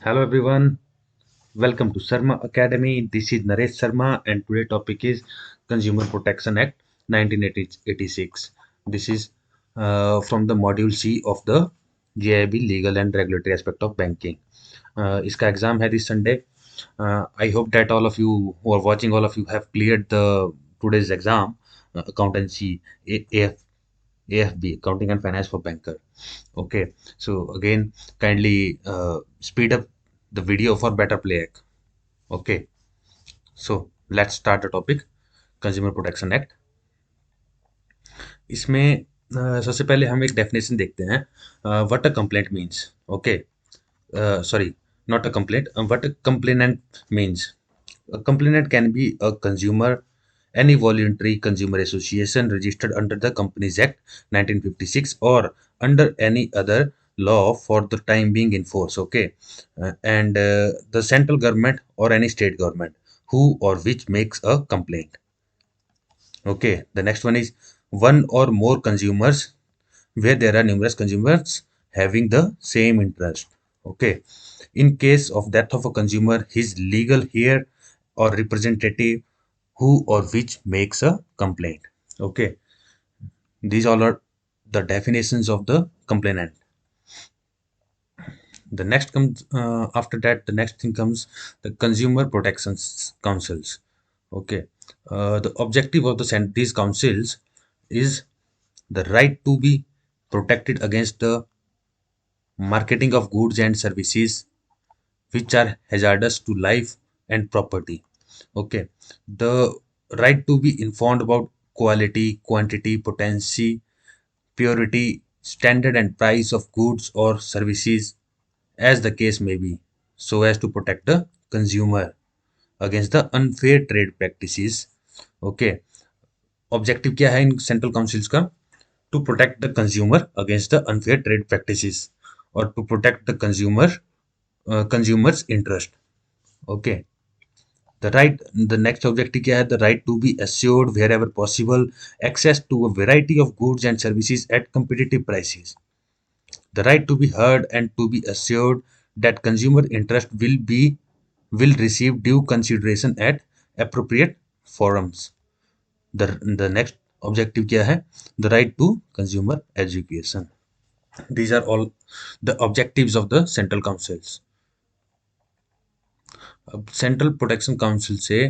Hello everyone, welcome to Sarma Academy. This is Naresh Sharma and today topic is Consumer Protection Act 1986. This is from the module C of the GIB legal and regulatory aspect of banking. इसका exam है this Sunday. I hope that all of you who are watching, all of you have cleared the today's exam, accountancy, AF, AFB, accounting and finance for banker. Okay, so again, kindly speed up the video for better playback. Okay, so let's start the topic. Consumer protection act. इसमें सबसे पहले हम एक definition देखते हैं. What a complaint means. Okay, sorry, not a complaint, what a complainant means. A complainant can be a consumer, any voluntary consumer association registered under the Companies Act 1956 or under any other law for the time being in force. Okay. And the central government or any state government who or which makes a complaint. Okay, the next one is one or more consumers where there are numerous consumers having the same interest. Okay, in case of death of a consumer, his legal heir or representative who or which makes a complaint. Okay, these all are the definitions of the complainant. The next comes after that. The next thing comes the consumer protection councils. Okay, the objective of these councils is the right to be protected against the marketing of goods and services which are hazardous to life and property. Okay, the right to be informed about quality, quantity, potency, purity, standard and price of goods or services as the case may be, so as to protect the consumer against the unfair trade practices. Okay, objective क्या है इन central councils का? To protect the consumer against the unfair trade practices और to protect the consumers interest. Okay, the right, the next objective क्या है? The right to be assured wherever possible access to a variety of goods and services at competitive prices. The right to be heard and to be assured that consumer interest will receive due consideration at appropriate forums. The next objective क्या है? The right to consumer education. These are all the objectives of the central councils. अब central protection council से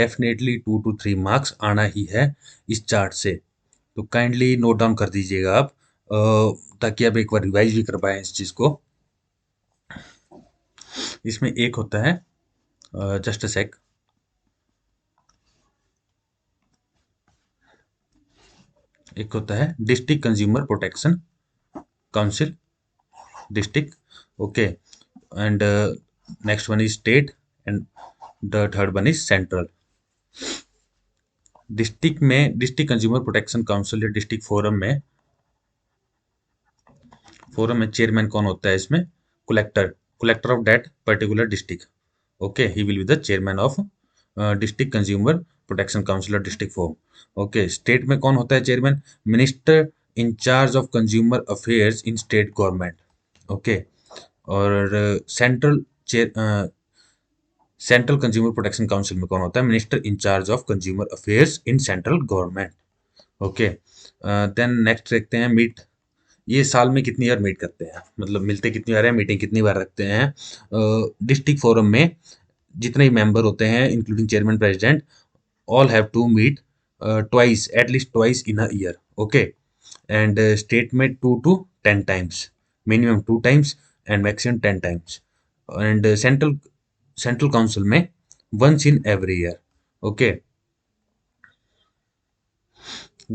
definitely 2 to 3 marks आना ही है इस chart से, तो kindly note down कर दीजिएगा आप, ताकि आप एक बार रिवाइज भी कर पाए इस चीज को. इसमें एक होता है, जस्ट अ सेक, एक होता है district consumer protection council, district. Okay, and next one is state and the third one is central. District में डिस्ट्रिक्ट कंज्यूमर प्रोटेक्शन काउंसिल या डिस्ट्रिक्ट फोरम में चेयरमैन कौन होता है इसमें? Collector, collector of that particular district. Okay, he will be the chairman of district consumer protection council और district forum. Okay, state में कौन होता है chairman? Minister in charge of consumer affairs in state government. Okay, और central consumer protection council में कौन होता है? Minister in charge of consumer affairs in central government. Okay, then next देखते हैं मीट. ये साल में कितनी बार मीट करते हैं, मतलब मिलते कितनी बार है, मीटिंग कितनी बार रखते हैं? डिस्ट्रिक्ट फोरम में जितने ही मेंबर होते हैं including chairman, president, all have to meet twice, at least twice in a year. Okay, and state में 2 to 10 times, minimum 2 times and maximum 10 times, and central council में once in every year. Okay,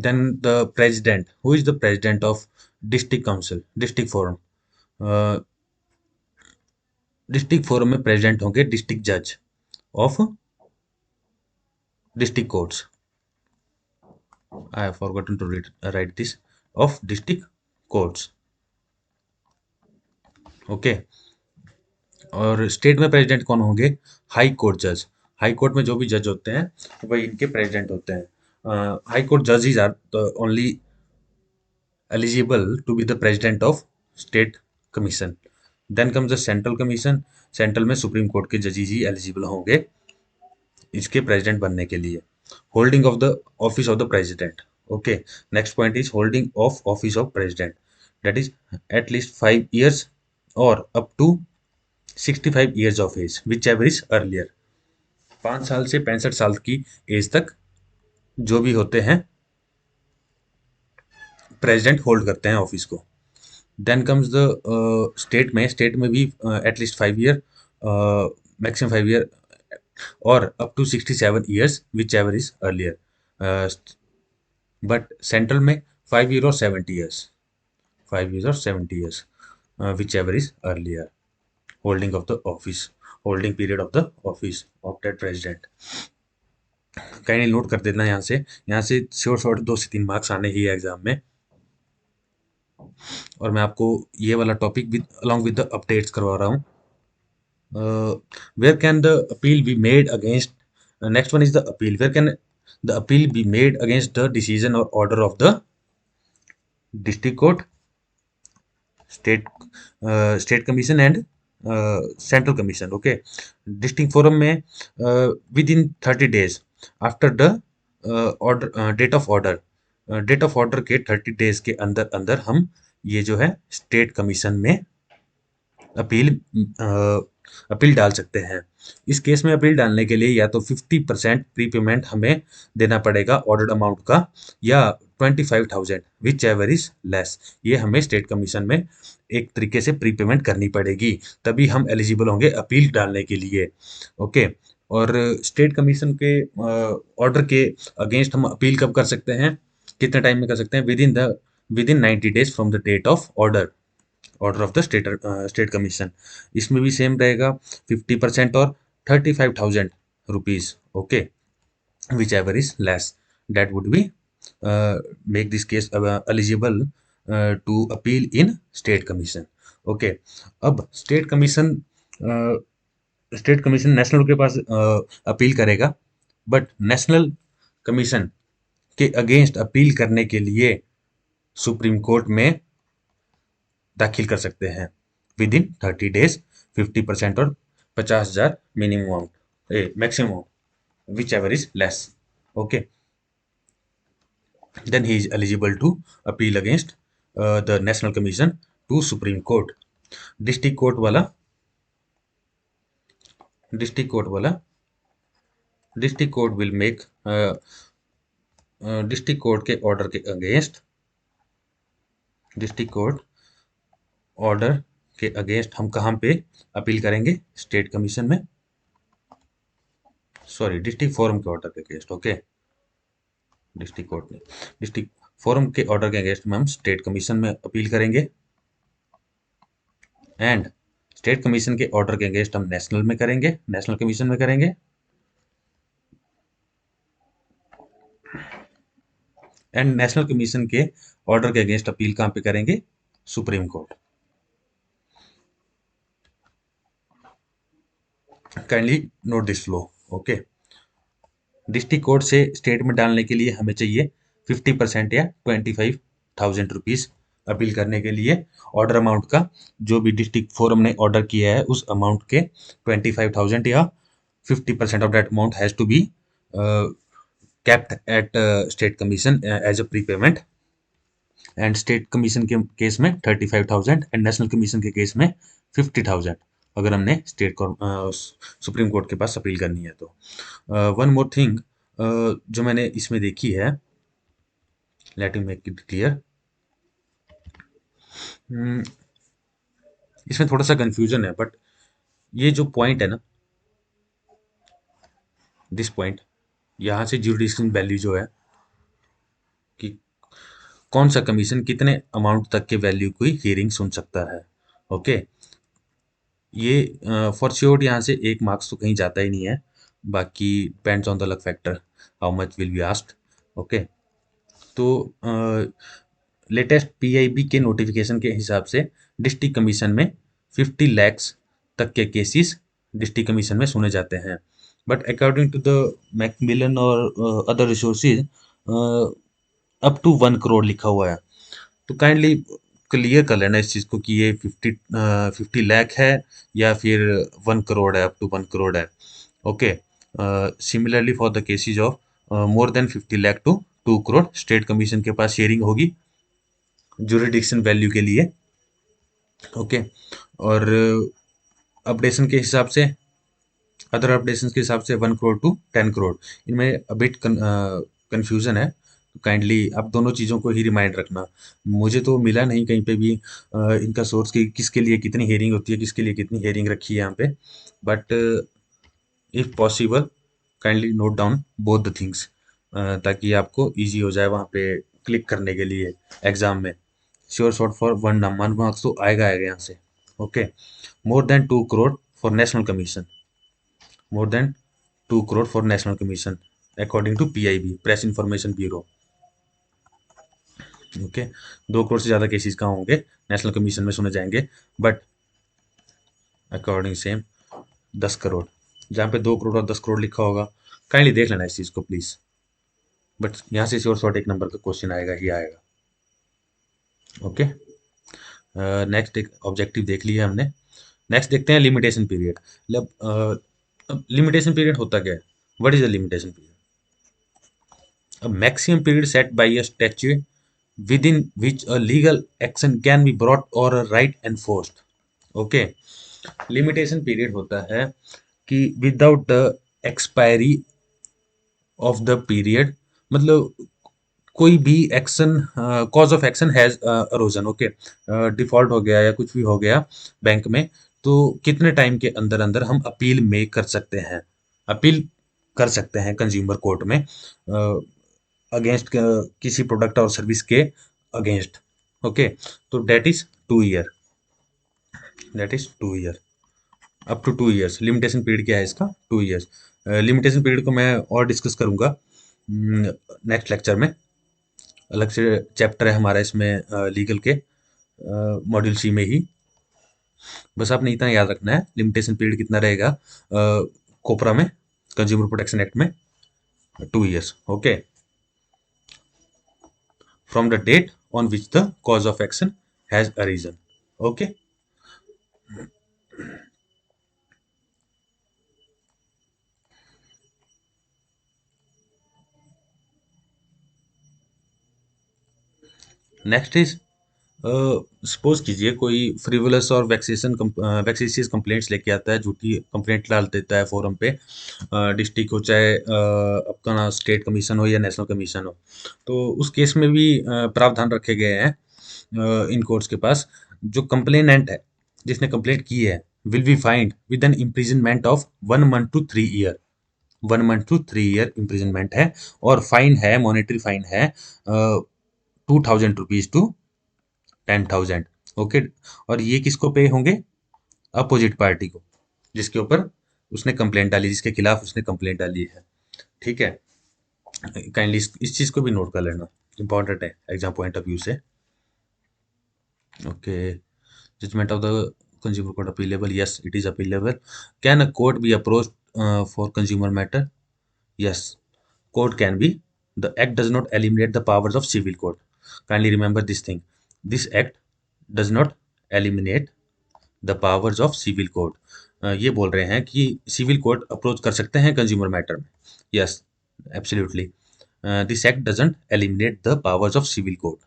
then the president, who is the president of district council, district forum? District forum में president होंगे district जज of district courts. I have forgotten to write this, of district courts. Okay, और state में president कौन होंगे? High court जज. High court में जो भी जज होते हैं वही इनके प्रेसिडेंट होते हैं. हाई कोर्ट जजेस are the only eligible to be the president of state commission. Then comes the central commission. Central में सुप्रीम कोर्ट के जजेस ही एलिजिबल होंगे इसके प्रेसिडेंट बनने के लिए। Holding of the office of the president. Okay, next point is holding of office of president, that is at least 5 years और up to 65 years of age whichever is earlier. 5 साल से 65 साल की as तक जो भी होते हैं प्रेसिडेंट होल्ड करते हैं ऑफिस को। देन कम्स द स्टेट में भी एटलीस्ट 5 year, मैक्सिमम 5 year और up to 67 years whichever is earlier. But central में 5 year और 70 years, 5 years और 70 years whichever is earlier. Holding of the office, holding period of the office of that president. कहीं note कर देना यहाँ से short short 2 से 3 marks आने ही है एग्जाम में। और मैं आपको ये वाला topic with along with the updates करवा रहा हूँ। Where can the appeal be made against, next one is the appeal, where can the appeal be made against the decision और order of the district court, state commission and central commission. Okay, district forum में within 30 days after the order, date of order के 30 days के अंदर अंदर हम ये जो है स्टेट कमीशन में अपील डाल सकते हैं। इस केस में अपील डालने के लिए या तो 50% प्री पेमेंट हमें देना पड़ेगा ऑर्डर्ड अमाउंट का, या 25,000 विच एवर इज लेस, ये हमें स्टेट कमीशन में एक तरीके से प्री पेमेंट करनी पड़ेगी, तभी हम एलिजिबल होंगे अपील डालने के लिए। ओके, और स्टेट कमीशन के ऑर्डर के अगेंस्ट हम अपील कब कर सकते हैं, कितने टाइम में कर सकते हैं? Within 90 days from the date of order of the state commission. इसमें भी सेम रहेगा 50% और 35,000 rupees. Okay, whichever is less, that would be make this case eligible to appeal in state commission. Okay, अब state commission national के पास appeal करेगा, but national commission के against appeal करने के लिए सुप्रीम कोर्ट में दाखिल कर सकते हैं विद इन 30 days, 50% और 50,000 minimum amount, maximum whichever is less. Okay, then he is eligible to appeal against the national commission to supreme court. District court वाला district court will make district court के order के against, district court order के against हम कहाँ पे appeal करेंगे? State commission में, sorry district forum के ऑर्डर के अगेंस्ट। ओके, डिस्ट्रिक्ट फोरम के ऑर्डर के अगेंस्ट में हम स्टेट कमीशन में अपील करेंगे, एंड स्टेट कमीशन के ऑर्डर के अगेंस्ट हम नेशनल कमीशन में करेंगे, एंड नेशनल कमीशन के ऑर्डर के अगेंस्ट अपील कहाँ पे करेंगे? Supreme court. Kindly note this flow. Okay, district court से स्टेट में डालने के लिए हमें चाहिए 50% या 25,000 रुपीज अपील करने के लिए ऑर्डर अमाउंट का, जो भी डिस्ट्रिक्ट फोरम ने ऑर्डर किया है उस अमाउंट के 25,000 या 50% of that amount has to be kept at state commission as a prepayment, and state commission के केस में 35,000 एंड नेशनल कमीशन के केस में 50,000 अगर हमने सुप्रीम कोर्ट के पास अपील करनी है तो। वन मोर थिंग जो मैंने इसमें देखी है, let me make it clear, इसमें थोड़ा सा कंफ्यूजन है, बट ये जो पॉइंट है ना, दिस पॉइंट, यहाँ से ज्यूरिडिक्शन वैल्यू जो है कि कौन सा कमीशन कितने अमाउंट तक के वैल्यू की हियरिंग सुन सकता है। ओके, ये फॉर श्योर यहाँ से 1 मार्क्स तो कहीं जाता ही नहीं है, बाकी depends on the luck factor how much will be asked. Okay, तो लेटेस्ट पीआईबी के नोटिफिकेशन के हिसाब से डिस्ट्रिक्ट कमीशन में 50 lakhs तक के केसेस डिस्ट्रिक्ट कमीशन में सुने जाते हैं, but according to the Macmillan और other resources up to 1 crore लिखा हुआ है। तो काइंडली क्लियर कर लेना इस चीज़ को कि ये 50 लाख है या फिर 1 करोड़ है, अप टू 1 करोड़ है। Okay. Similarly for the cases of more than 50 lakh to 2 crore, state commission के पास शेयरिंग होगी जुरिडिक्शन वैल्यू के लिए। ओके। और अपडेशन के हिसाब से, अदर अपडेशन के हिसाब से 1 करोड़ टू 10 करोड़, इनमें अबिट कंफ्यूजन है, तो काइंडली आप दोनों चीज़ों को ही रिमाइंड रखना। मुझे तो मिला नहीं कहीं पे भी इनका सोर्स की किसके लिए कितनी हेयरिंग होती है, किसके लिए कितनी हेयरिंग रखी है यहाँ पे, but if possible kindly note down both the things, ताकि आपको इजी हो जाए वहाँ पे क्लिक करने के लिए एग्जाम में। श्योर शॉर्ट फॉर 1 मार्क्स तो आएगा यहाँ से। Okay. More than 2 crore for national commission, more than 2 crore for national commission according to PIB, press information bureau. Okay. 2 crore से ज्यादा केसेस कहाँ होंगे, नेशनल कमीशन में सुने जाएंगे, बट अकॉर्डिंग सेम 10 करोड़, जहाँ पे 2 करोड़ और 10 करोड़ लिखा होगा, काइंडली देख लेना इस चीज को प्लीज। बट यहाँ से श्योर शॉर्ट 1 नंबर का क्वेश्चन आएगा ही आएगा। ओके। नेक्स्ट एक ऑब्जेक्टिव देख लिया हमने। नेक्स्ट देखते हैं लिमिटेशन पीरियड। मतलब लिमिटेशन पीरियड होता क्या है, what is the limitation period? A maximum period set by a statute within which a legal action can be brought or a right enforced. Okay. Limitation period होता है कि without the expiry of the period, मतलब कोई भी action, cause of action has arisen. Okay. Default हो गया या कुछ भी हो गया बैंक में, तो कितने टाइम के अंदर अंदर हम अपील में कर सकते हैं, अपील कर सकते हैं कंज्यूमर कोर्ट में अगेंस्ट किसी प्रोडक्ट और सर्विस के अगेंस्ट। ओके। तो that is 2 year, that is 2 year, up to 2 years. Limitation period क्या है इसका, 2 ईयर्स। लिमिटेशन पीरियड को मैं और डिस्कस करूंगा नेक्स्ट लेक्चर में, अलग से चैप्टर है हमारा इसमें लीगल के मॉड्यूल सी में ही। बस आपने इतना याद रखना है, लिमिटेशन पीरियड कितना रहेगा कोपरा में, कंज्यूमर प्रोटेक्शन एक्ट में, 2 years. Okay. From the date on which the cause of action has arisen. Okay. Next is, suppose कीजिए कोई फ्रिवलस और वैक्सीशियस कंप्लेंट्स लेके आता है, झूठी कंप्लेंट डाल देता है फोरम पे, डिस्ट्रिक्ट हो चाहे अपना स्टेट कमीशन हो या नेशनल कमीशन हो, तो उस केस में भी प्रावधान रखे गए हैं इन कोर्ट्स के पास। जो कंप्लेनेंट है, जिसने कंप्लेंट की है, will be find with an imprisonment of 1 month to 3 year, 1 month to 3 year imprisonment है, और फाइन है, मॉनेटरी फाइन है 2,000 रुपीज टू 10,000। ओके। और ये किसको पे होंगे, अपोजिट पार्टी को, जिसके ऊपर उसने कंप्लेंट डाली, जिसके खिलाफ उसने कंप्लेंट डाली है। ठीक है। काइंडली इस चीज को भी नोट कर लेना, इंपॉर्टेंट है एग्जाम पॉइंट ऑफ व्यू से। Okay. Judgment of the consumer court appealable, yes it is appealable. Can a court be approach for consumer matter? Yes, court can be. The act does not eliminate the powers of civil court. Kindly remember this thing. This act does not eliminate the powers of civil court. ये बोल रहे हैं कि civil court approach कर सकते हैं consumer matter में। Yes, absolutely. This act doesn't eliminate the powers of civil court,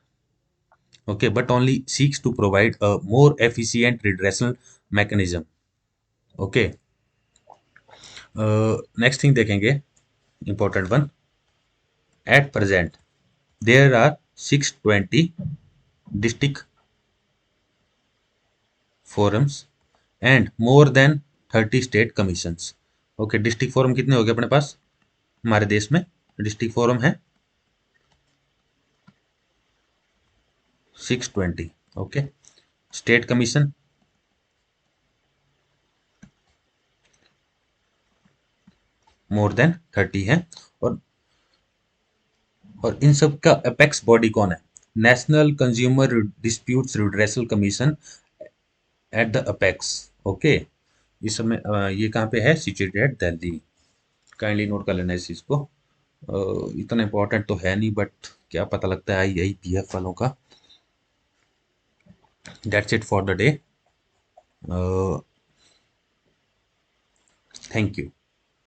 okay, but only seeks to provide a more efficient redressal mechanism. Okay. Next thing देखेंगे, important one. At present, there are 620 district forums and more than 30 state commissions. Okay. District forum कितने हो गए अपने पास, हमारे देश में district forum है 620। Okay. State commission more than 30 है। और इन सब का अपेक्स बॉडी कौन है, national consumer disputes redressal commission at the apex. Okay. इस समय ये कहाँ पे है, situated at Delhi. Kindly note कर लेना इस चीज़ को। इतना इम्पोर्टेंट तो है नहीं, बट क्या पता लगता है IIPF वालों का। That's it for the day. uh, Thank you.